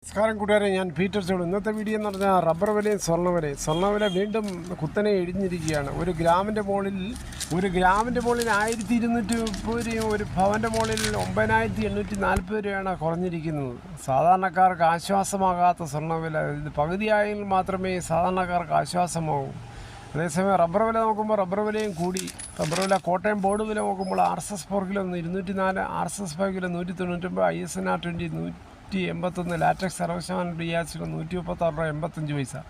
നമസ്കാരം കൂട്ടുകാരെ, ഞാൻ പീറ്റർ ചോളു. ഇന്നത്തെ വീഡിയോ എന്ന് പറഞ്ഞാൽ റബ്ബർ വിലയും സ്വർണ്ണവില വീണ്ടും കുത്തനെ ഇടിഞ്ഞിരിക്കുകയാണ്. ഒരു ഗ്രാമിൻ്റെ മുകളിൽ 1230 രൂപയും ഒരു ഭവൻ്റെ മുകളിൽ 9840 രൂപയാണ് കുറഞ്ഞിരിക്കുന്നത്. സാധാരണക്കാർക്ക് ആശ്വാസമാകാത്ത സ്വർണ്ണവില ഇത് പകുതിയായെങ്കിൽ മാത്രമേ സാധാരണക്കാർക്ക് ആശ്വാസമാകൂ. അതേസമയം റബ്ബർ വില നോക്കുമ്പോൾ റബ്ബർ വിലയും കൂടി. റബ്ബർ വില കോട്ടയം ബോർഡ് വില നോക്കുമ്പോൾ RSS 4 കിലോ 204, RSS 5 കിലോ 199, ISNR 20 181, ലാറ്റക്സ് 60% DRC 136.85 രൂപ.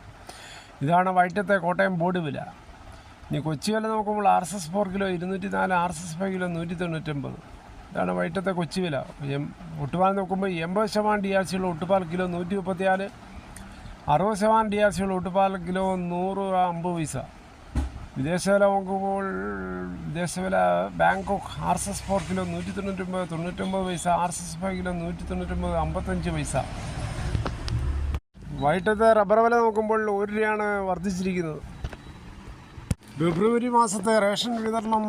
ഇതാണ് വൈറ്റത്തെ കോട്ടയം ബോർഡ് വില. ഇനി കൊച്ചി വില നോക്കുമ്പോൾ RSS 4 കിലോ 204, RSS 5 കിലോ 199. ഇതാണ് വൈറ്റത്തെ കൊച്ചി വില. ഒട്ടുപാൽ നോക്കുമ്പോൾ 80% DRC ഉള്ള ഒട്ടുപാൽ കിലോ 134, 60% DRC ഉള്ള ഒട്ടുപാൽ കിലോ 150 രൂപ. വിദേശവില നോക്കുമ്പോൾ വിദേശവില ബാങ്കോക്ക് RSS 4 കിലോ 199 RSS 5 കിലോ 199 55 പൈസ. വൈകിട്ടത്തെ റബ്ബർ വില നോക്കുമ്പോൾ 1 രൂപയാണ് വർദ്ധിച്ചിരിക്കുന്നത്. ഫെബ്രുവരി മാസത്തെ റേഷൻ വിതരണം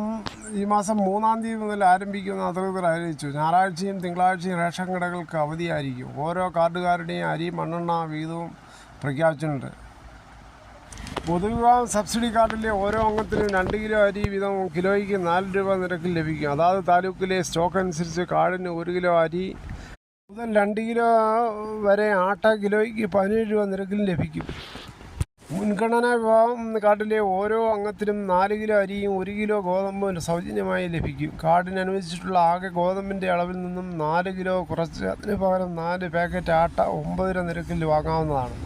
ഈ മാസം 3-ാം തീയതി മുതൽ ആരംഭിക്കുമെന്ന് അധികൃതർ അറിയിച്ചു. ഞായറാഴ്ചയും തിങ്കളാഴ്ചയും റേഷൻ കടകൾക്ക് അവധിയായിരിക്കും. ഓരോ കാർഡുകാരുടെയും അരി മണ്ണെണ്ണ വീതവും പ്രഖ്യാപിച്ചിട്ടുണ്ട്. പൊതുവിഭാഗം സബ്സിഡി കാർഡിലെ ഓരോ അംഗത്തിനും 2 കിലോ അരി വീതം കിലോയ്ക്ക് 4 രൂപ നിരക്കിൽ ലഭിക്കും. അതാത് താലൂക്കിലെ സ്റ്റോക്ക് അനുസരിച്ച് കാർഡിന് 1 കിലോ അരി മുതൽ 2 കിലോ വരെ ആട്ട കിലോയ്ക്ക് 17 രൂപ നിരക്കിൽ ലഭിക്കും. മുൻഗണനാ വിഭാഗം കാർഡിലെ ഓരോ അംഗത്തിനും 4 കിലോ അരിയും 1 കിലോ ഗോതമ്പും സൗജന്യമായി ലഭിക്കും. കാർഡിന് അനുവദിച്ചിട്ടുള്ള ആകെ ഗോതമ്പിൻ്റെ അളവിൽ നിന്നും 4 കിലോ കുറച്ച് അതിന് പകരം 4 പാക്കറ്റ് ആട്ട 9 രൂപ നിരക്കിൽ വാങ്ങാവുന്നതാണ്.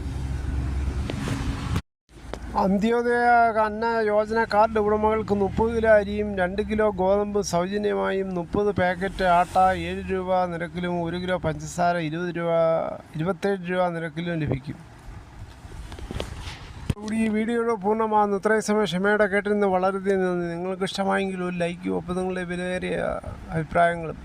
അന്ത്യോദയ അന്ന യോജന കാർഡ് ഉടമകൾക്ക് 30 കിലോ അരിയും 2 കിലോ ഗോതമ്പ് സൗജന്യമായും 30 പാക്കറ്റ് ആട്ട 7 രൂപ നിരക്കിലും 1 കിലോ പഞ്ചസാര 27 രൂപ നിരക്കിലും ലഭിക്കും. ഈ വീഡിയോയുടെ പൂർണ്ണമാകുന്നു. ഇത്രയും സമയം ക്ഷമയോടെ കേട്ടിരുന്ന് വളരെയധികം നന്ദി. നിങ്ങൾക്ക് ഇഷ്ടമായെങ്കിൽ ഒരു ലൈക്കും ഒപ്പം നിങ്ങളുടെ വിലയേറിയ അഭിപ്രായങ്ങളും